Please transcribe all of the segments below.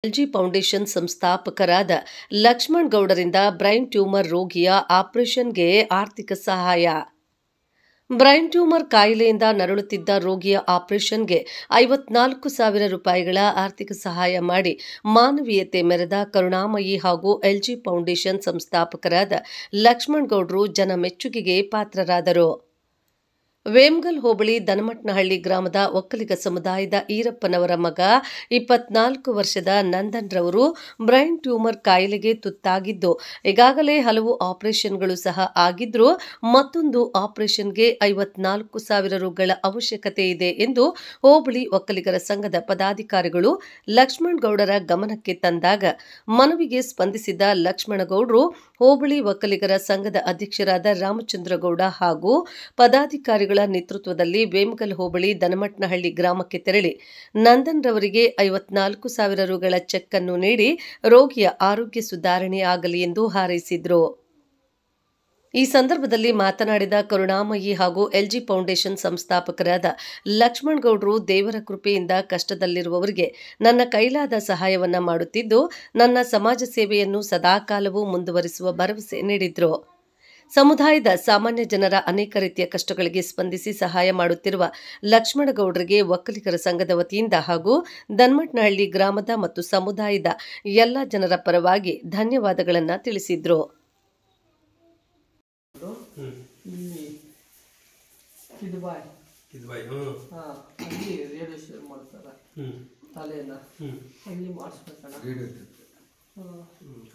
LG foundation ಸಂಸ್ಥಾಪಕರಾದ Lakshman ಗೌಡರಿಂದ brain tumour ರೋಗಿಯ ಆಪರೇಷನ್ಗೆ ಆರ್ಥಿಕ ಸಹಾಯ. ಬ್ರೈನ್ ಟ್ಯೂಮರ್ ಕಾಯಿಲೆಯಿಂದ ನರಳುತ್ತಿದ್ದ ರೋಗಿಯ ಆಪರೇಷನ್ಗೆ 54,000 ರೂಪಾಯಿಗಳ ಆರ್ಥಿಕ ಸಹಾಯ ಮಾಡಿ ಮಾನವೀಯತೆ ಮೆರೆದ ಕರುಣಾಮಯಿ ಹಾಗೂ ಎಲ್ಜಿ ಫೌಂಡೇಶನ್ ಸಂಸ್ಥಾಪಕರಾದ ಲಕ್ಷ್ಮಣ್ ಗೌಡ್ರು ಜನ ಮೆಚ್ಚುಗೆಗೆ ಪಾತ್ರರಾದರು. ವೇಮಗಲ್ ಹೋಬಳಿ ದನಮಟ್ನಹಳ್ಳಿ ಗ್ರಾಮದ ಒಕ್ಕಲಿಗ ಸಮುದಾಯದ ಈರಪ್ಪನವರ ಮಗ 24 ವರ್ಷದ ನಂದನ್ ರವರು ಬ್ರೈನ್ ಟ್ಯೂಮರ್ ಕಾಯಿಲೆಗೆ ತುತ್ತಾಗಿದ್ದು ಈಗಾಗಲೇ ಹಲವು ಆಪರೇಷನ್ಗಳು ಸಹ ಆಗಿದ್ರೂ ಮತ್ತೊಂದು ಆಪರೇಷನ್ಗೆ 54,000 ರುಗಳ ಅವಶ್ಯಕತೆ ಇದೆ ಎಂದು ಹೋಬಳಿ ಒಕ್ಕಲಿಗರ ಸಂಘದ ಪದಾಧಿಕಾರಿಗಳು ಲಕ್ಷ್ಮಣ್ ಗೌಡರ ಗಮನಕ್ಕೆ ತಂದಾಗ ಮನವಿಗೆ ಸ್ಪಂದಿಸಿದ ಲಕ್ಷ್ಮಣಗೌಡರು ಹೋಬಳಿ ಒಕ್ಕಲಿಗರ ಸಂಘದ ಅಧ್ಯಕ್ಷರಾದ ರಾಮಚಂದ್ರಗೌಡ ಹಾಗೂ ಪದಾಧಿಕಾರಿಗಳ ನೇತೃತ್ವದಲ್ಲಿ ವೇಮಗಲ್ ಹೋಬಳಿ ದನಮಟ್ನಹಳ್ಳಿ ಗ್ರಾಮಕ್ಕೆ ತೆರಳಿ ನಂದನ್ ರವರಿಗೆ 54,000 ರುಗಳ ಚೆಕ್ ಅನ್ನು ನೀಡಿ ರೋಗಿಯ ಆರೋಗ್ಯ ಸುಧಾರಣೆ ಆಗಲಿ ಎಂದು ಹಾರೈಸಿದರು. ಈ ಸಂದರ್ಭದಲ್ಲಿ ಮಾತನಾಡಿದ ಕರುಣಾಮಯಿ ಹಾಗೂ ಎಲ್ಜಿ ಫೌಂಡೇಶನ್ ಸಂಸ್ಥಾಪಕರಾದ ಲಕ್ಷ್ಮಣ್ ಗೌಡ್ರು ದೇವರ ಕೃಪೆಯಿಂದ ಕಷ್ಟದಲ್ಲಿರುವವರಿಗೆ ನನ್ನ ಕೈಲಾದ ಸಹಾಯವನ್ನ ಮಾಡುತ್ತಿದ್ದು ನನ್ನ ಸಮಾಜ ಸೇವೆಯನ್ನು ಸದಾಕಾಲವೂ ಮುಂದುವರಿಸುವ ಭರವಸೆ ನೀಡಿದರು. ಸಮುದಾಯದ ಸಾಮಾನ್ಯ ಜನರ ಅನೇಕ ರೀತಿಯ ಕಷ್ಟಗಳಿಗೆ ಸ್ಪಂದಿಸಿ ಸಹಾಯ ಮಾಡುತ್ತಿರುವ ಲಕ್ಷ್ಮಣಗೌಡರಿಗೆ ಒಕ್ಕಲಿಗರ ಸಂಘದ ವತಿಯಿಂದ ಹಾಗೂ ದನಮಟ್ನಹಳ್ಳಿ ಗ್ರಾಮದ ಮತ್ತು ಸಮುದಾಯದ ಎಲ್ಲ ಜನರ ಪರವಾಗಿ ಧನ್ಯವಾದಗಳನ್ನು ತಿಳಿಸಿದರು.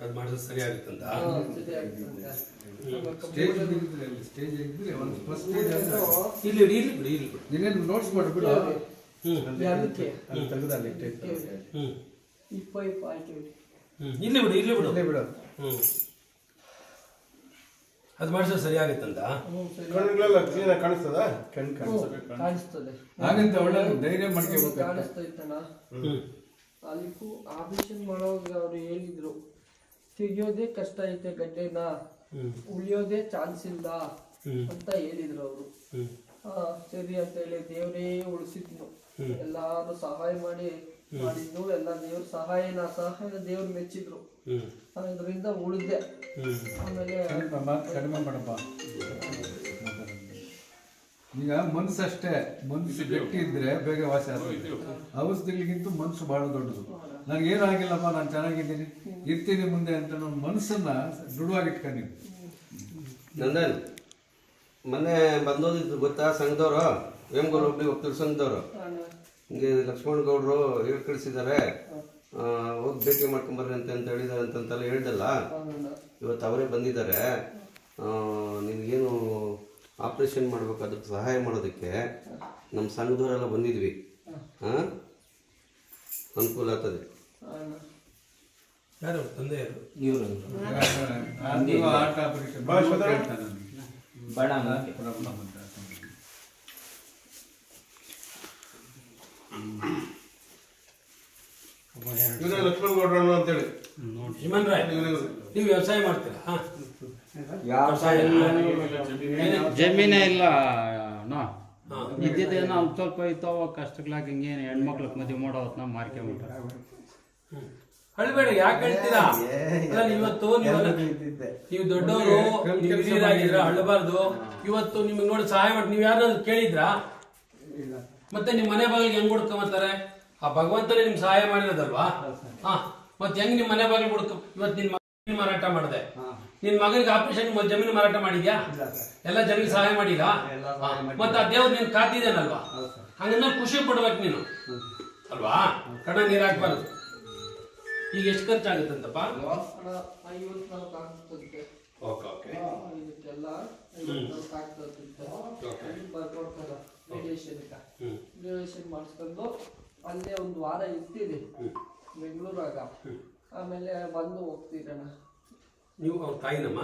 ಅದು ಮಾಡಿದ್ರೆ ಸರಿ ಆಗುತ್ತಂತ ನೋಟ್ಸ್ ಮಾಡ್ಬಿಡು ಇಲ್ಲಿ ಬಿಡು ಅದು ಮಾಡಿದ್ರೆ ಸರಿ ಆಗುತ್ತಂತ ಕಾಣಿಸ್ತದೆ ಹಾಗಂತ ಒಳ್ಳೆ ಧೈರ್ಯ ಮಾಡ್ಕೋಬೇಕು. ಅದಕ್ಕೂ ಆಪರೇಷನ್ ಮಾಡೋವಾಗ ಅವ್ರು ಹೇಳಿದ್ರು ತೆಗಿಯೋದೇ ಕಷ್ಟ ಐತೆ ಗಡ್ಡೆನ ಉಳಿಯೋದೇ ಚಾನ್ಸ್ ಇಲ್ಲ ಅಂತ ಹೇಳಿದ್ರು ಅವರು. ಸರಿ ಅಂತ ಹೇಳಿ ದೇವರೇ ಉಳಿಸಿದ್ನು. ಎಲ್ಲಾರು ಸಹಾಯ ಮಾಡಿದ್ದು ಎಲ್ಲ ದೇವ್ರ ಸಹಾಯ ದೇವ್ರು ಮೆಚ್ಚಿದ್ರು. ಅದರಿಂದ ಉಳಿದೆ. ಆಮೇಲೆ ಕಡಿಮೆ ಮಾಡಪ್ಪ. ಈಗ ಮನ್ಸು ಅಷ್ಟೇ, ಮನ್ಸು ಗಟ್ಟಿ ಇದ್ರೆ ಬೇಗ ವಾಸಿ ಆಗ್ತದೆ. ಔಷಧಿಗಳಿಗಿಂತ ಮನ್ಸು ಬಹಳ ದೊಡ್ಡದು. ನನಗೇನು ಆಗಿಲ್ಲಪ್ಪ, ನಾನು ಚೆನ್ನಾಗಿದ್ದೀನಿ, ಇರ್ತೀನಿ ಮುಂದೆ ಅಂತ ನಮ್ಮ ಮನಸ್ಸನ್ನ ದೃಢವಾಗಿಟ್ಕೊಂಡು. ನಂದನ್ ಮೊನ್ನೆ ಬಂದೋದಿದ್ರು ಗೊತ್ತಾ, ಸಂಘದವರು ವೇಮಗಲ್ ಹೋಗ್ಲಿ ಒಕ್ಕಲಿಗರ ಸಂಘದವರು ಹಿಂಗೆ ಲಕ್ಷ್ಮಣ್ ಗೌಡ್ರು ಹೇಳಿ ಕಳಿಸಿದ್ದಾರೆ, ಹೋಗಿ ಭೇಟಿ ಮಾಡ್ಕೊಂಬರ್ರಿ ಅಂತ ಹೇಳಿದಾರೆ ಅಂತೆಲ್ಲ ಹೇಳ್ದಲ್ಲ. ಇವತ್ತು ಅವರೇ ಬಂದಿದ್ದಾರೆ. ನಿನಗೇನು ಆಪರೇಷನ್ ಮಾಡ್ಬೇಕು ಅದಕ್ಕೆ ಸಹಾಯ ಮಾಡೋದಕ್ಕೆ ನಮ್ಮ ಸಂಘದವರೆಲ್ಲ ಬಂದಿದ್ವಿ. ಅನುಕೂಲ ಆಗ್ತದೆ. ಯಾರು ತಂದೆ ಲಕ್ಷ್ಮಣ್ ಗೌಡ್ರಣ್ಣ ಅಂತೇಳಿ ನೀವು ವ್ಯವಸಾಯ ಮಾಡ್ತೀರಾ? ಜಮೀನೇ ಇಲ್ಲ ಇದ್ದಿದ್ದೇನೋ ಒಂದು ಸ್ವಲ್ಪ ಇತ್ತಾವ ಕಷ್ಟಗಳಾಗಿ ಹಿಂಗೇನು ಹೆಣ್ಮಕ್ಳಿಗೆ ಮದುವೆ ಮಾಡೋ ಹೊತ್ನ ಮಾರ್ಕೊಂಬಿಟ್ಟ. ಅಳ್ಬೇಡ, ಯಾಕೆ ಹೇಳ್ತೀರಾ? ಇವತ್ತು ನೀವು ದೊಡ್ಡವರು, ನೀವು ಹಿರಿಯರಾಗಿದ್ರ, ಅಳ್ಳಬಾರ್ದು. ಇವತ್ತು ನಿಮ್ಗೆ ನೋಡಿ ಸಹಾಯ ಮಾಡಿ ನೀವು ಯಾರಾದ್ರೂ ಕೇಳಿದ್ರಾ? ಮತ್ತೆ ನಿಮ್ ಮನೆ ಬಾಗಿಲಿಗೆ ಹೆಂಗ್ ಹುಡ್ಕೊಂಬರ್ತಾರೆ? ಆ ಭಗವಂತನೇ ನಿಮ್ ಸಹಾಯ ಮಾಡಿರೋದಲ್ವಾ? ಮತ್ತೆ ಹೆಂಗ್ ನಿಮ್ ಮನೆ ಬಾಗಿಲು ಹುಡ್ಕ? ಇವತ್ತು ನಿನ್ ಮಗನಿಗೆ ಮಾರಾಟ ಮಾಡಿದೆ, ನಿನ್ ಮಗನಿಗೆ ಆಪರೇಷನ್ ಜಮೀನು ಮಾರಾಟ ಮಾಡಿದ್ಯಾ? ಎಲ್ಲ ಜಮೀನು ಸಹಾಯ ಮಾಡಿದ. ಮತ್ತೆ ಆ ದೇವ್ರು ನೀನ್ ಕಾತಿದ್ದೇನಲ್ವಾ? ಹಂಗಂದ್ರೆ ಖುಷಿ ಪಡ್ಬೇಕು ನೀನು ಅಲ್ವಾ? ಕಣ್ಣ ನೀರ್ ಹಾಕ್ಬಾರ್ದು. ಈಗ ಎಷ್ಟು ಖರ್ಚಾಗುತ್ತಂತಪ್ಪ? 54 ಆಗ್ತದೆ. ಇದಕ್ಕೆಲ್ಲ 54 ಆಗ್ತದೆ. ಬರ್ಕೊಡ್ತಾರ ರೇಡಿಯೇಷನ್ ಮಾಡಿಸ್ಕೊಂಡು ಅಲ್ಲೇ ಒಂದು ವಾರ ಇರ್ತೀರಿ ಬೆಂಗಳೂರಾಗ. ಆಮೇಲೆ ಬಂದು ಹೋಗ್ತೀರಣ್ಣ. ನೀವು ಅವ್ರ ತಾಯಿನಮ್ಮ?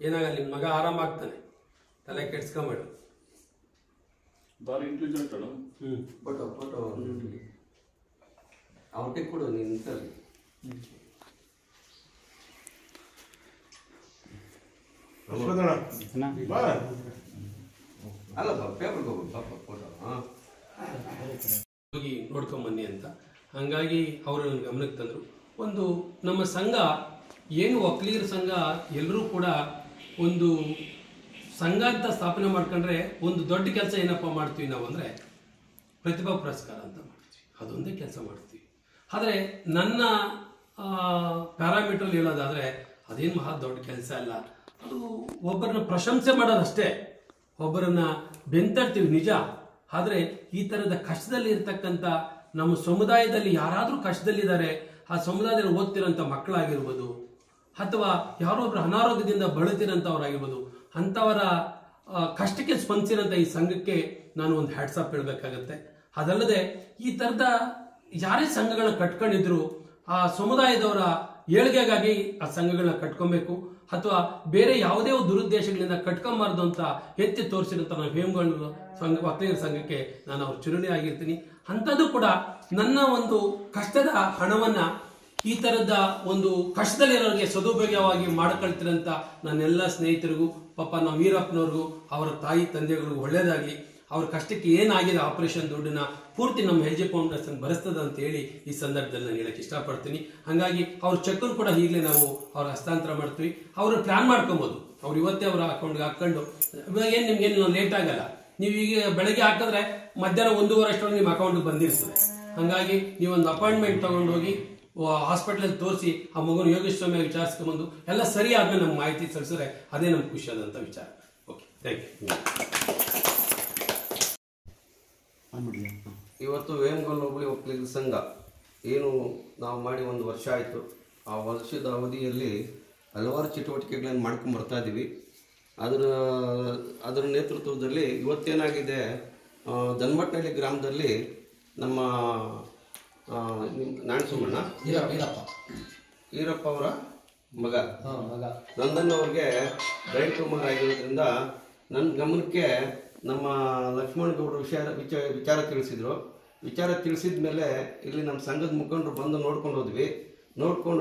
ಏನಾಗಲ್ಲ, ನಿಮ್ ಮಗ ಆರಾಮ ಆಗ್ತಾನೆ, ತಲೆ ಕೆಡ್ಸ್ಕೊಂಬೇಡ. ಫೋಟೋ ಅವ್ರಿಗೆ ಕೊಡು ನಿಂತಲ್ಲಿ. ಅಲ್ಲ ಪೇಪರ್ ಫೋಟೋ ಹೋಗಿ ನೋಡ್ಕೊಂಬನ್ನಿ ಅಂತ. ಹಾಗಾಗಿ ಅವರು ನನ್ನ ಗಮನಕ್ಕೆ ತಂದರು. ಒಂದು ನಮ್ಮ ಸಂಘ ಏನು ಒಕ್ಕಲಿಗರ ಸಂಘ ಎಲ್ಲರೂ ಕೂಡ ಒಂದು ಸಂಘ ಅಂತ ಸ್ಥಾಪನೆ ಮಾಡ್ಕೊಂಡ್ರೆ ಒಂದು ದೊಡ್ಡ ಕೆಲಸ ಏನಪ್ಪ ಮಾಡ್ತೀವಿ ನಾವು ಅಂದರೆ ಪ್ರತಿಭಾ ಪುರಸ್ಕಾರ ಅಂತ ಮಾಡ್ತೀವಿ, ಅದೊಂದೇ ಕೆಲಸ ಮಾಡ್ತೀವಿ. ಆದರೆ ನನ್ನ ಪ್ಯಾರಾಮೀಟ್ರಲ್ಲಿ ಹೇಳೋದಾದರೆ ಅದೇನು ಮಹಾ ದೊಡ್ಡ ಕೆಲಸ ಅಲ್ಲ, ಅದು ಒಬ್ಬರನ್ನ ಪ್ರಶಂಸೆ ಮಾಡೋದಷ್ಟೇ, ಒಬ್ಬರನ್ನ ಬೆಂತಡ್ತೀವಿ ನಿಜ. ಆದರೆ ಈ ಥರದ ಕಷ್ಟದಲ್ಲಿ ಇರ್ತಕ್ಕಂಥ ನಮ್ಮ ಸಮುದಾಯದಲ್ಲಿ ಯಾರಾದರೂ ಕಷ್ಟದಲ್ಲಿದ್ದಾರೆ, ಆ ಸಮುದಾಯದಲ್ಲಿ ಓದ್ತಿರೋಂಥ ಮಕ್ಕಳಾಗಿರ್ಬೋದು ಅಥವಾ ಯಾರೋ ಒಬ್ಬರು ಅನಾರೋಗ್ಯದಿಂದ ಬಳಲ್ತಿರೋಂಥವ್ರಾಗಿರ್ಬೋದು, ಅಂಥವರ ಕಷ್ಟಕ್ಕೆ ಸ್ಪಂದಿಸಿರೋಂಥ ಈ ಸಂಘಕ್ಕೆ ನಾನು ಒಂದು ಹ್ಯಾಟ್ಸಾಪ್ ಹೇಳಬೇಕಾಗತ್ತೆ. ಅದಲ್ಲದೆ ಈ ಥರದ ಯಾರೇ ಸಂಘಗಳನ್ನ ಕಟ್ಕೊಂಡಿದ್ರು ಆ ಸಮುದಾಯದವರ ಏಳಿಗೆಗಾಗಿ ಆ ಸಂಘಗಳನ್ನ ಕಟ್ಕೊಬೇಕು, ಅಥವಾ ಬೇರೆ ಯಾವುದೇ ದುರುದ್ದೇಶಗಳಿಂದ ಕಟ್ಕೊಂಬಾರ್ದು ಅಂತ ಎತ್ತಿ ತೋರಿಸಿದಂಥ ನಾವು ಹೇಮಗೌಡ ಸಂಘ ಒಕ್ಕಲಿಗರ ಸಂಘಕ್ಕೆ ನಾನು ಅವ್ರ ಚಿರುಣಿ ಆಗಿರ್ತೀನಿ. ಅಂಥದ್ದು ಕೂಡ ನನ್ನ ಒಂದು ಕಷ್ಟದ ಹಣವನ್ನ ಈ ಥರದ ಒಂದು ಕಷ್ಟದಲ್ಲಿರೋರಿಗೆ ಸದುಪಯೋಗವಾಗಿ ಮಾಡ್ಕೊಳ್ತಿರಂತ ನನ್ನೆಲ್ಲ ಸ್ನೇಹಿತರಿಗೂ, ಪಾಪ ನಮ್ಮ ವೀರಪ್ಪನವ್ರಿಗೂ ಅವರ ತಾಯಿ ತಂದೆಗಳಿಗೂ ಒಳ್ಳೇದಾಗಿ, ಅವ್ರ ಕಷ್ಟಕ್ಕೆ ಏನಾಗಿದೆ ಆಪರೇಷನ್ ದುಡ್ಡನ್ನ ಪೂರ್ತಿ ನಮ್ಮ ಹೆಜ್ಜೆ ಫೌಂಡೇಶನ್ ಭರಿಸ್ತದ ಅಂತ ಹೇಳಿ ಈ ಸಂದರ್ಭದಲ್ಲಿ ನಾನು ಹೇಳಕ್ಕೆ ಇಷ್ಟಪಡ್ತೀನಿ. ಹಾಗಾಗಿ ಅವ್ರ ಚೆಕ್ಕನ್ನು ಕೂಡ ಈಗಲೇ ನಾವು ಅವ್ರ ಹಸ್ತಾಂತರ ಮಾಡ್ತೀವಿ. ಅವರು ಪ್ಲಾನ್ ಮಾಡ್ಕೊಬೋದು, ಅವ್ರು ಇವತ್ತೇ ಅವರ ಅಕೌಂಟ್ಗೆ ಹಾಕೊಂಡು ಇವಾಗ ಏನು ನಿಮ್ಗೇನು ಲೇಟ್ ಆಗಲ್ಲ. ನೀವು ಈಗ ಬೆಳಗ್ಗೆ ಹಾಕಿದ್ರೆ ಮಧ್ಯಾಹ್ನ 1:30 ಅಷ್ಟೊಳಗೆ ನಿಮ್ಮ ಅಕೌಂಟ್ಗೆ ಬಂದಿರ್ತದೆ. ಹಾಗಾಗಿ ನೀವೊಂದು ಅಪಾಯಿಂಟ್ಮೆಂಟ್ ತಗೊಂಡೋಗಿ ಹಾಸ್ಪಿಟಲ್ ತೋರಿಸಿ ಆ ಮಗುನ ಯೋಗೇಶ್ವರ ವಿಚಾರಿಸ್ಕೊಂಬಂದು ಎಲ್ಲ ಸರಿ ಆದ್ಮೇಲೆ ನಮ್ಗೆ ಮಾಹಿತಿ ಸಲ್ಲಿಸಿದ್ರೆ ಅದೇ ನಮ್ಗೆ ಖುಷಿಯಾದಂಥ ವಿಚಾರ. Okay, thank you. ಇವತ್ತು ವೇಮಗಲ್ ಹೋಬಳಿ ಒಕ್ಕಲಿಗರ ಸಂಘ ಏನು ನಾವು ಮಾಡಿ 1 ವರ್ಷ ಆಯಿತು. ಆ ವರ್ಷದ ಅವಧಿಯಲ್ಲಿ ಹಲವಾರು ಚಟುವಟಿಕೆಗಳನ್ನು ಮಾಡ್ಕೊಂಡು ಬರ್ತಾ ಇದ್ದೀವಿ. ಅದರ ನೇತೃತ್ವದಲ್ಲಿ ಇವತ್ತೇನಾಗಿದೆ, ದನ್ಮಟ್ಟಹಳ್ಳಿ ಗ್ರಾಮದಲ್ಲಿ ನಮ್ಮ ನಾಣಸುಮಣ್ಣ ಈರಪ್ಪ ಅವರ ಮಗ ನಂದನ್ ಅವ್ರಿಗೆ ಬ್ರೈನ್ ಟ್ಯೂಮರ್ ಆಗಿರೋದ್ರಿಂದ ನನ್ನ ಗಮನಕ್ಕೆ ನಮ್ಮ ಲಕ್ಷ್ಮಣ್ ಗೌಡರು ವಿಚಾರ ತಿಳಿಸಿದ್ರು. ವಿಚಾರ ತಿಳಿಸಿದ ಮೇಲೆ ಇಲ್ಲಿ ನಮ್ಮ ಸಂಘದ ಮುಖಂಡರು ಬಂದು ನೋಡ್ಕೊಂಡು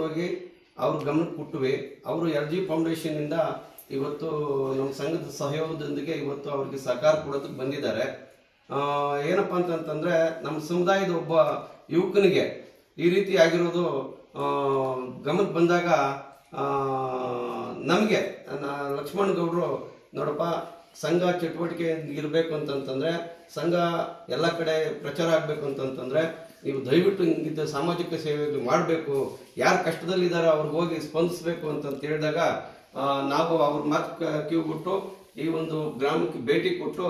ಹೋಗಿ ಅವ್ರ ಗಮನಕ್ಕೆ ಕೊಟ್ಟುವಿ. ಅವರು LG ಫೌಂಡೇಶನ್ನಿಂದ ಇವತ್ತು ನಮ್ಮ ಸಂಘದ ಸಹಯೋಗದೊಂದಿಗೆ ಇವತ್ತು ಅವ್ರಿಗೆ ಸಹಕಾರ ಕೊಡೋದಕ್ಕೆ ಬಂದಿದ್ದಾರೆ. ಏನಪ್ಪ ಅಂತಂತಂದರೆ ನಮ್ಮ ಸಮುದಾಯದ ಒಬ್ಬ ಯುವಕನಿಗೆ ಈ ರೀತಿ ಆಗಿರೋದು ಗಮನಕ್ಕೆ ಬಂದಾಗ ನಮಗೆ ಲಕ್ಷ್ಮಣ್ ಗೌಡರು ನೋಡಪ್ಪ, ಸಂಘ ಚಟುವಟಿಕೆ ಇರಬೇಕು ಅಂತಂತಂದರೆ, ಸಂಘ ಎಲ್ಲ ಕಡೆ ಪ್ರಚಾರ ಆಗಬೇಕು ಅಂತಂತಂದರೆ ನೀವು ದಯವಿಟ್ಟು ಹಿಂಗಿದ್ದ ಸಾಮಾಜಿಕ ಸೇವೆಗಳು ಮಾಡಬೇಕು, ಯಾರು ಕಷ್ಟದಲ್ಲಿದ್ದಾರೆ ಅವ್ರಿಗೆ ಹೋಗಿ ಸ್ಪಂದಿಸಬೇಕು ಅಂತ ಹೇಳಿದಾಗ ನಾವು ಅವ್ರ ಮಾತು ಕಿವಿಗೊಟ್ಟು ಈ ಒಂದು ಗ್ರಾಮಕ್ಕೆ ಭೇಟಿ ಕೊಟ್ಟು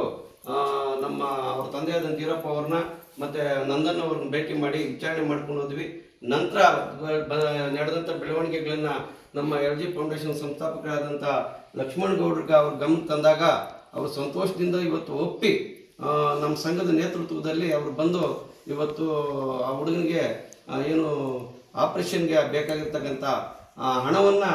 ನಮ್ಮ ಅವ್ರ ತಂದೆಯಾದಂಥ ಈರಪ್ಪ ಅವ್ರನ್ನ ಮತ್ತು ನಂದನ್ ಅವ್ರನ್ನ ಭೇಟಿ ಮಾಡಿ ವಿಚಾರಣೆ ಮಾಡ್ಕೊಂಡು ಹೋದ್ವಿ. ನಂತರ ನಡೆದಂಥ ಬೆಳವಣಿಗೆಗಳನ್ನ ನಮ್ಮ LG ಫೌಂಡೇಶನ್ ಸಂಸ್ಥಾಪಕರಾದಂಥ ಲಕ್ಷ್ಮಣ್ ಗೌಡ್ರಿಗೆ ಅವ್ರ ಗಮನ ತಂದಾಗ ಅವರು ಸಂತೋಷದಿಂದ ಇವತ್ತು ಒಪ್ಪಿ ನಮ್ಮ ಸಂಘದ ನೇತೃತ್ವದಲ್ಲಿ ಅವರು ಬಂದು ಇವತ್ತು ಆ ಹುಡುಗನಿಗೆ ಏನು ಆಪರೇಷನ್ಗೆ ಬೇಕಾಗಿರ್ತಕ್ಕಂಥ ಹಣವನ್ನು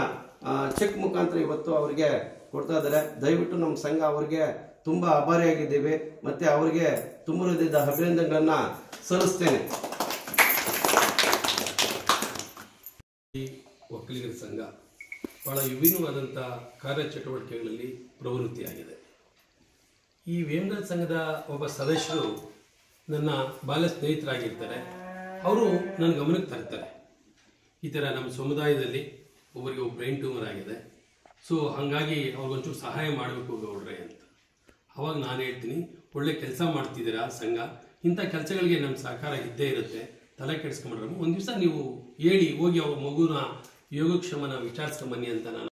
ಚೆಕ್ ಮುಖಾಂತರ ಇವತ್ತು ಅವರಿಗೆ ಕೊಡ್ತಾ ಇದ್ದಾರೆ. ದಯವಿಟ್ಟು ನಮ್ಮ ಸಂಘ ಅವರಿಗೆ ತುಂಬ ಆಭಾರಿಯಾಗಿದ್ದೇವೆ ಮತ್ತು ಅವರಿಗೆ ತುಂಬ ಹೃದಯದ ಅಭಿನಂದನೆಗಳನ್ನು ಸಲ್ಲಿಸ್ತೇನೆ. ಈ ಒಕ್ಕಲಿಗರ ಸಂಘ ಬಹಳ ವಿಭಿನ್ನವಾದಂಥ ಕಾರ್ಯಚಟುವಟಿಕೆಗಳಲ್ಲಿ ಪ್ರವೃತ್ತಿಯಾಗಿದೆ. ಈ ವೇಮಗಲ್ ಸಂಘದ ಒಬ್ಬ ಸದಸ್ಯರು ನನ್ನ ಬಾಲ್ಯ ಸ್ನೇಹಿತರಾಗಿರ್ತಾರೆ. ಅವರು ನನ್ನ ಗಮನಕ್ಕೆ ತರ್ತಾರೆ, ಈ ಥರ ನಮ್ಮ ಸಮುದಾಯದಲ್ಲಿ ಒಬ್ಬರಿಗೆ ಬ್ರೈನ್ ಟ್ಯೂಮರ್ ಆಗಿದೆ, ಸೊ ಹಾಗಾಗಿ ಅವ್ರಿಗೊಂಚೂರು ಸಹಾಯ ಮಾಡಬೇಕು ಗೌಡ್ರೆ ಅಂತ. ಅವಾಗ ನಾನು ಹೇಳ್ತೀನಿ, ಒಳ್ಳೆ ಕೆಲಸ ಮಾಡ್ತಿದ್ದೀರಾ ಸಂಘ, ಇಂಥ ಕೆಲಸಗಳಿಗೆ ನಮ್ಮ ಸಹಕಾರ ಇದ್ದೇ ಇರುತ್ತೆ, ತಲೆ ಕೆಡಿಸ್ಕೊಂಡ್ರೆ ಒಂದು ದಿವಸ ನೀವು ಹೇಳಿ ಹೋಗಿ ಅವ್ರ ಮಗುನ ಯೋಗಕ್ಷೇಮನ ವಿಚಾರಿಸ್ಕೊಂಬನ್ನಿ ಅಂತ ನಾನು